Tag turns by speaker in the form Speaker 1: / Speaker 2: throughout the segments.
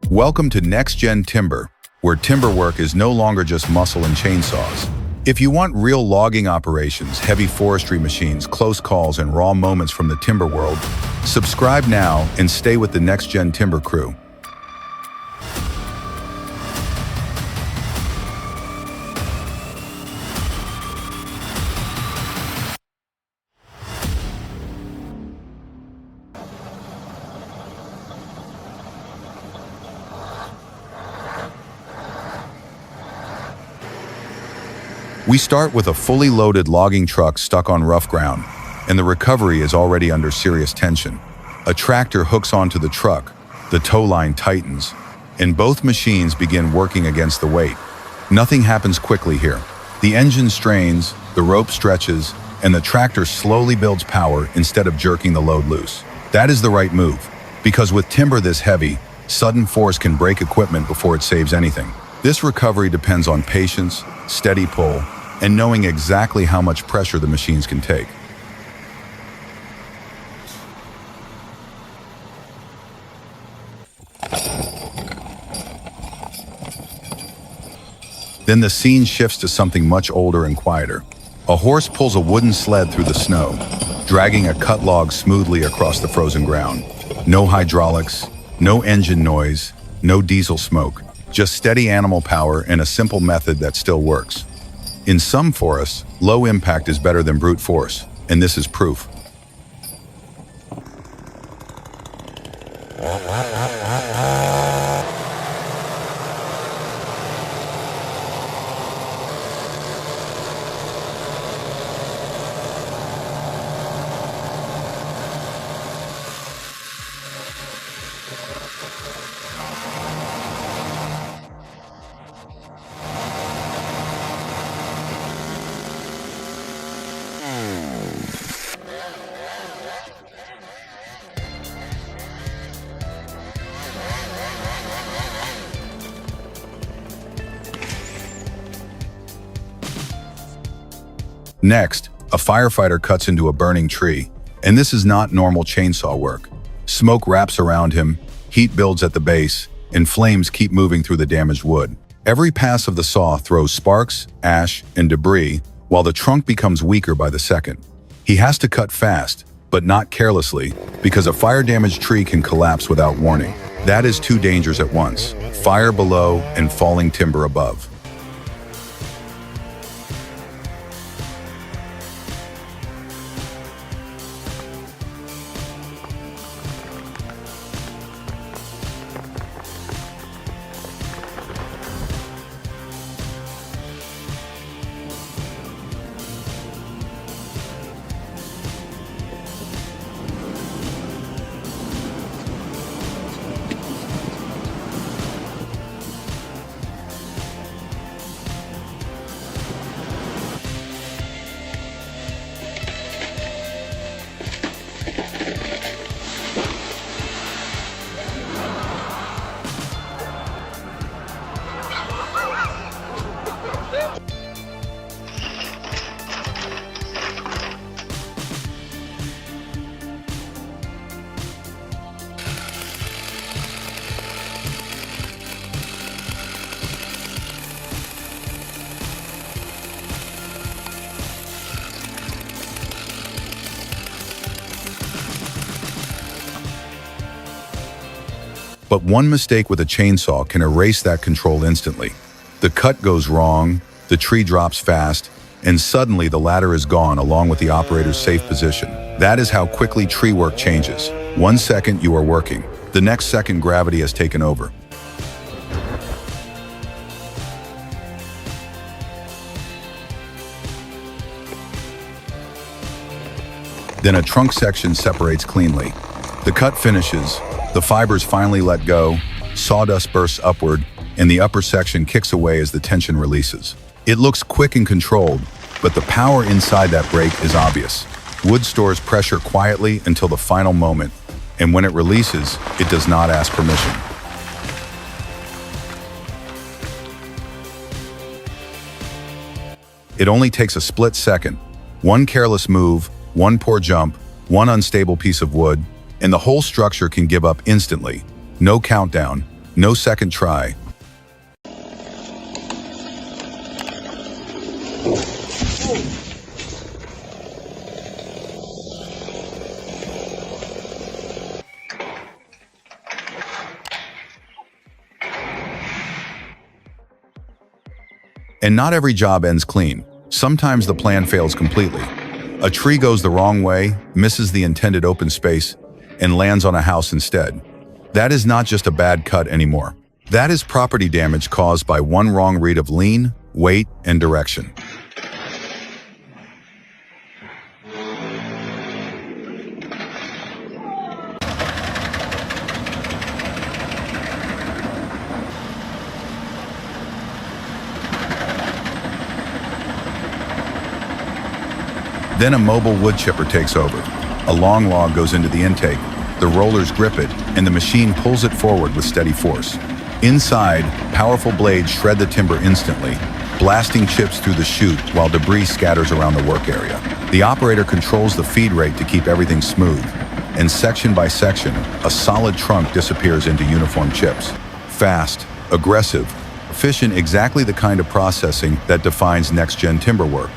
Speaker 1: Welcome to NextGen Timber, where timber work is no longer just muscle and chainsaws. If you want real logging operations, heavy forestry machines, close calls, and raw moments from the timber world, subscribe now and stay with the NextGen Timber crew. We start with a fully loaded logging truck stuck on rough ground, and the recovery is already under serious tension. A tractor hooks onto the truck, the tow line tightens, and both machines begin working against the weight. Nothing happens quickly here. The engine strains, the rope stretches, and the tractor slowly builds power instead of jerking the load loose. That is the right move, because with timber this heavy, sudden force can break equipment before it saves anything. This recovery depends on patience, steady pull, and knowing exactly how much pressure the machines can take. Then the scene shifts to something much older and quieter. A horse pulls a wooden sled through the snow, dragging a cut log smoothly across the frozen ground. No hydraulics, no engine noise, no diesel smoke, just steady animal power and a simple method that still works. In some forests, low impact is better than brute force, and this is proof. Next, a firefighter cuts into a burning tree, and this is not normal chainsaw work. Smoke wraps around him, heat builds at the base, and flames keep moving through the damaged wood. Every pass of the saw throws sparks, ash, and debris, while the trunk becomes weaker by the second. He has to cut fast, but not carelessly, because a fire-damaged tree can collapse without warning. That is two dangers at once: fire below and falling timber above. But one mistake with a chainsaw can erase that control instantly. The cut goes wrong, the tree drops fast, and suddenly the ladder is gone along with the operator's safe position. That is how quickly tree work changes. 1 second you are working, the next second gravity has taken over. Then a trunk section separates cleanly. The cut finishes, the fibers finally let go, sawdust bursts upward, and the upper section kicks away as the tension releases. It looks quick and controlled, but the power inside that break is obvious. Wood stores pressure quietly until the final moment, and when it releases, it does not ask permission. It only takes a split second. One careless move, one poor jump, one unstable piece of wood, and the whole structure can give up instantly. No countdown, No second try. And not every job ends clean. Sometimes the plan fails completely. A tree goes the wrong way, misses the intended open space, and lands on a house instead. That is not just a bad cut anymore. That is property damage caused by one wrong read of lean, weight, and direction. Then a mobile wood chipper takes over. A long log goes into the intake, the rollers grip it, and the machine pulls it forward with steady force. Inside, powerful blades shred the timber instantly, blasting chips through the chute while debris scatters around the work area. The operator controls the feed rate to keep everything smooth, and section by section, a solid trunk disappears into uniform chips. Fast, aggressive, efficient, exactly the kind of processing that defines NextGen Timber work.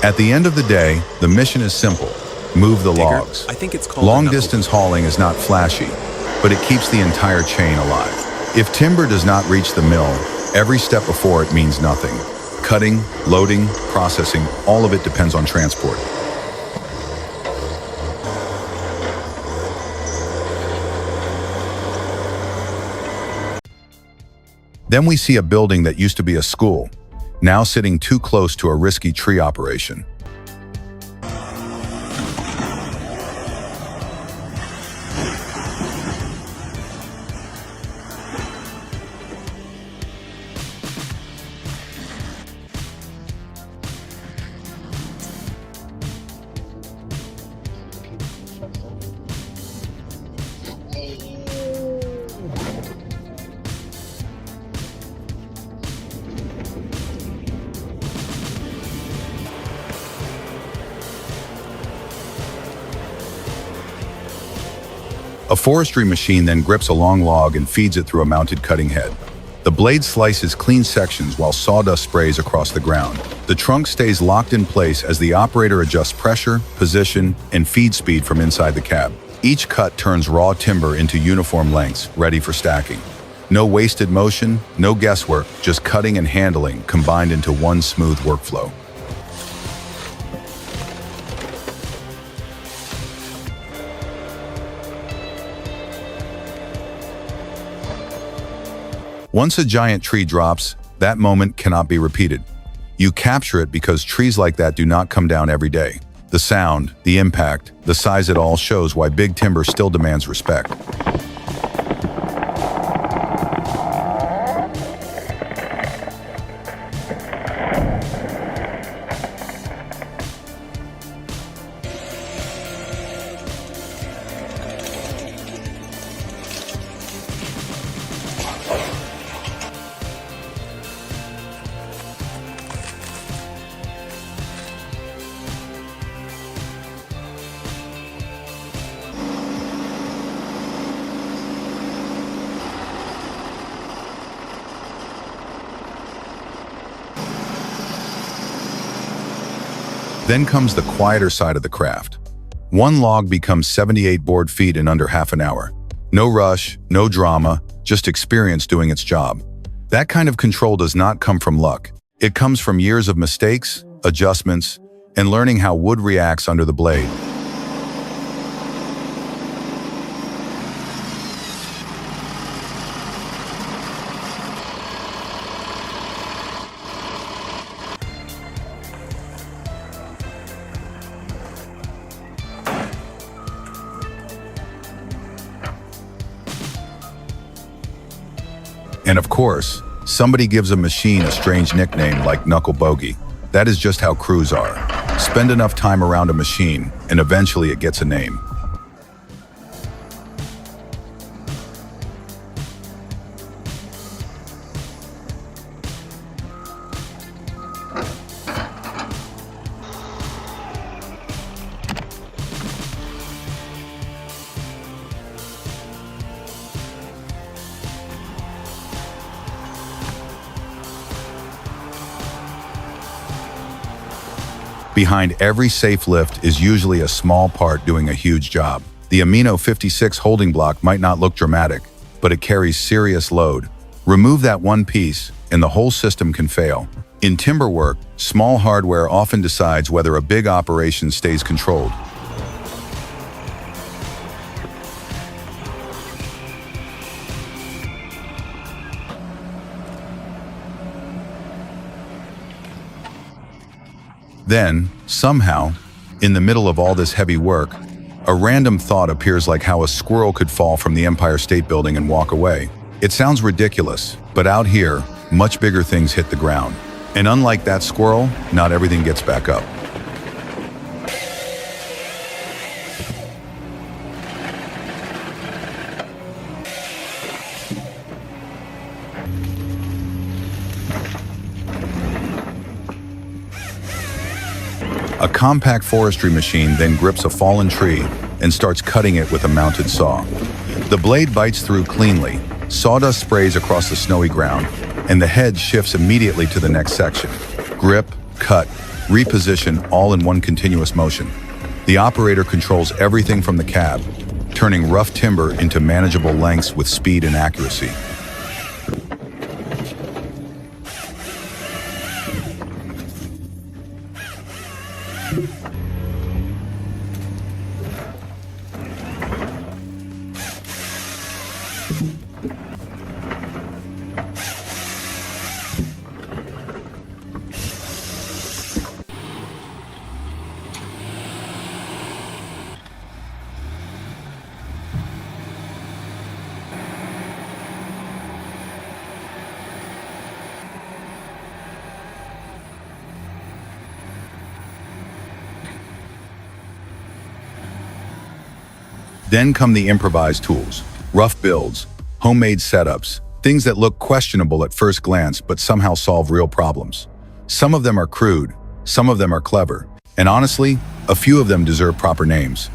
Speaker 1: At the end of the day, the mission is simple. Move the logs.
Speaker 2: I think it's called
Speaker 1: Long-distance hauling is not flashy, but it keeps the entire chain alive. If timber does not reach the mill, every step before it means nothing. Cutting, loading, processing, all of it depends on transport. Then we see a building that used to be a school, now sitting too close to a risky tree operation. A forestry machine then grips a long log and feeds it through a mounted cutting head. The blade slices clean sections while sawdust sprays across the ground. The trunk stays locked in place as the operator adjusts pressure, position, and feed speed from inside the cab. Each cut turns raw timber into uniform lengths, ready for stacking. No wasted motion, no guesswork, just cutting and handling combined into one smooth workflow. Once a giant tree drops, that moment cannot be repeated. You capture it because trees like that do not come down every day. The sound, the impact, the size, it all shows why big timber still demands respect. Then comes the quieter side of the craft. One log becomes 78 board feet in under half an hour. No rush, no drama, just experience doing its job. That kind of control does not come from luck. It comes from years of mistakes, adjustments, and learning how wood reacts under the blade. And of course, Somebody gives a machine a strange nickname like Knuckle Bogey. That is just how crews are. Spend enough time around a machine, and eventually it gets a name. Behind every safe lift is usually a small part doing a huge job. The Amino 56 holding block might not look dramatic, but it carries serious load. Remove that one piece, and the whole system can fail. In timber work, small hardware often decides whether a big operation stays controlled. Then, somehow, in the middle of all this heavy work, a random thought appears, like how a squirrel could fall from the Empire State Building and walk away. It sounds ridiculous, but out here, much bigger things hit the ground. And unlike that squirrel, not everything gets back up. A compact forestry machine then grips a fallen tree and starts cutting it with a mounted saw. The blade bites through cleanly, sawdust sprays across the snowy ground, and the head shifts immediately to the next section. Grip, cut, reposition, all in one continuous motion. The operator controls everything from the cab, turning rough timber into manageable lengths with speed and accuracy. Then come the improvised tools, rough builds, homemade setups, things that look questionable at first glance but somehow solve real problems. Some of them are crude, some of them are clever, and honestly, a few of them deserve proper names.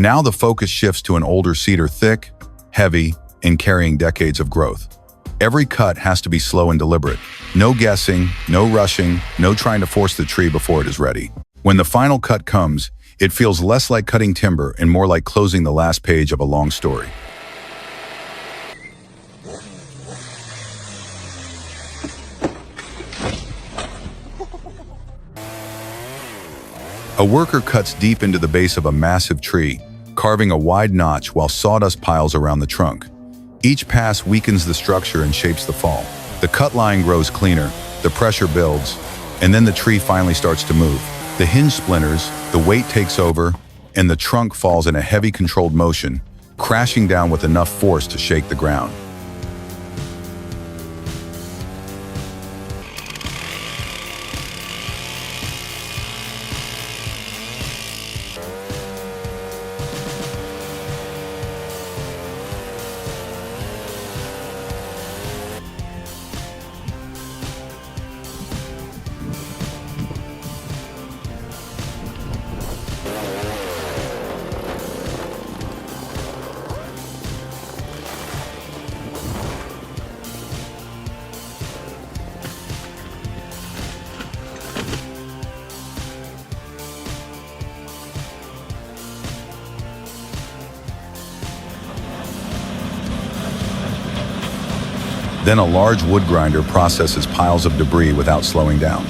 Speaker 1: Now the focus shifts to an older cedar, thick, heavy, and carrying decades of growth. Every cut has to be slow and deliberate. No guessing, no rushing, no trying to force the tree before it is ready. When the final cut comes, it feels less like cutting timber and more like closing the last page of a long story. A worker cuts deep into the base of a massive tree, carving a wide notch while sawdust piles around the trunk. Each pass weakens the structure and shapes the fall. The cut line grows cleaner, the pressure builds, and then the tree finally starts to move. The hinge splinters, the weight takes over, and the trunk falls in a heavy controlled motion, crashing down with enough force to shake the ground. Then a large wood grinder processes piles of debris without slowing down.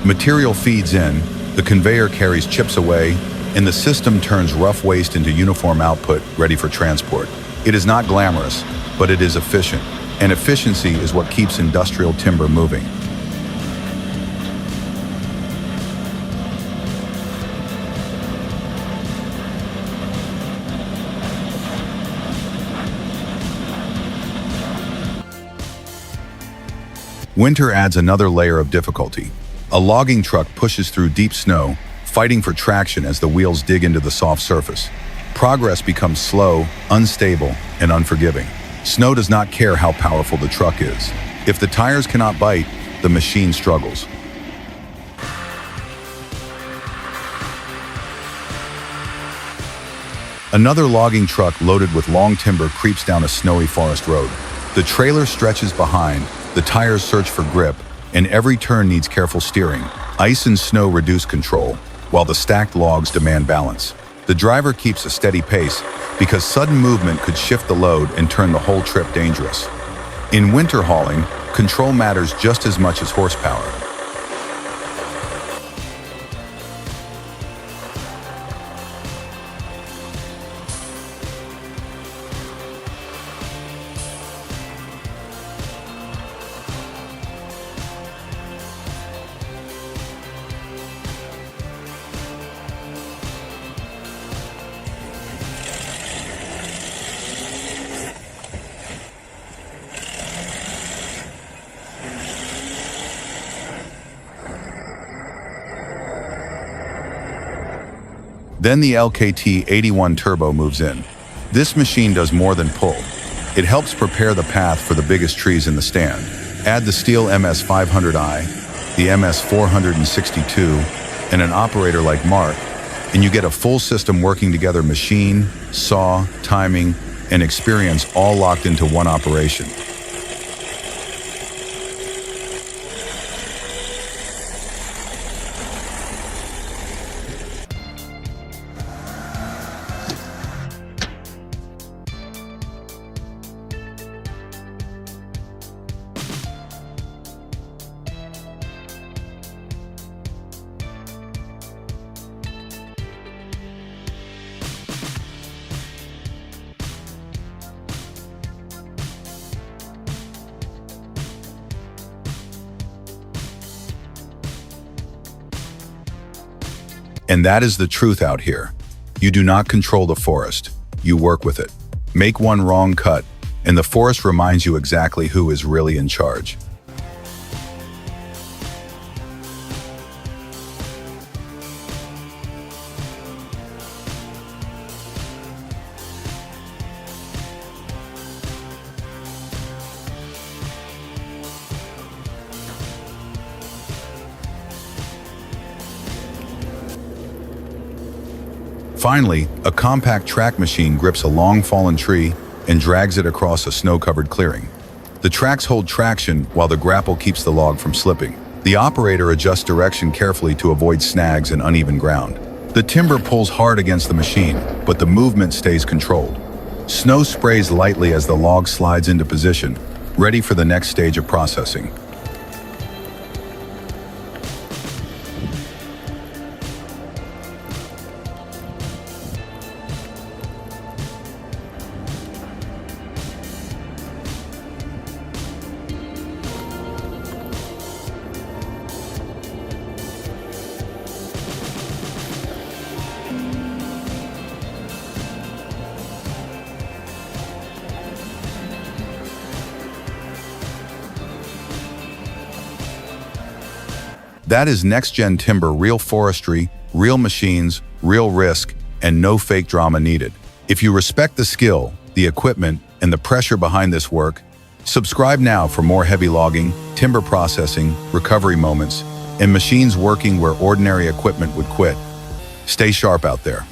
Speaker 1: Material feeds in, the conveyor carries chips away, and the system turns rough waste into uniform output ready for transport. It is not glamorous, but it is efficient, and efficiency is what keeps industrial timber moving. Winter adds another layer of difficulty. A logging truck pushes through deep snow, fighting for traction as the wheels dig into the soft surface. Progress becomes slow, unstable, and unforgiving. Snow does not care how powerful the truck is. If the tires cannot bite, the machine struggles. Another logging truck loaded with long timber creeps down a snowy forest road. The trailer stretches behind, the tires search for grip, and every turn needs careful steering. Ice and snow reduce control, while the stacked logs demand balance. The driver keeps a steady pace because sudden movement could shift the load and turn the whole trip dangerous. In winter hauling, control matters just as much as horsepower. Then the LKT-81 Turbo moves in. This machine does more than pull. It helps prepare the path for the biggest trees in the stand. Add the steel MS-500i, the MS-462, and an operator like Mark, and you get a full system working together: machine, saw, timing, and experience all locked into one operation. And that is the truth out here. You do not control the forest, you work with it. Make one wrong cut, and the forest reminds you exactly who is really in charge. Finally, a compact track machine grips a long fallen tree and drags it across a snow-covered clearing. The tracks hold traction while the grapple keeps the log from slipping. The operator adjusts direction carefully to avoid snags and uneven ground. The timber pulls hard against the machine, but the movement stays controlled. Snow sprays lightly as the log slides into position, ready for the next stage of processing. That is NextGen Timber: real forestry, real machines, real risk, and no fake drama needed. If you respect the skill, the equipment, and the pressure behind this work, subscribe now for more heavy logging, timber processing, recovery moments, and machines working where ordinary equipment would quit. Stay sharp out there.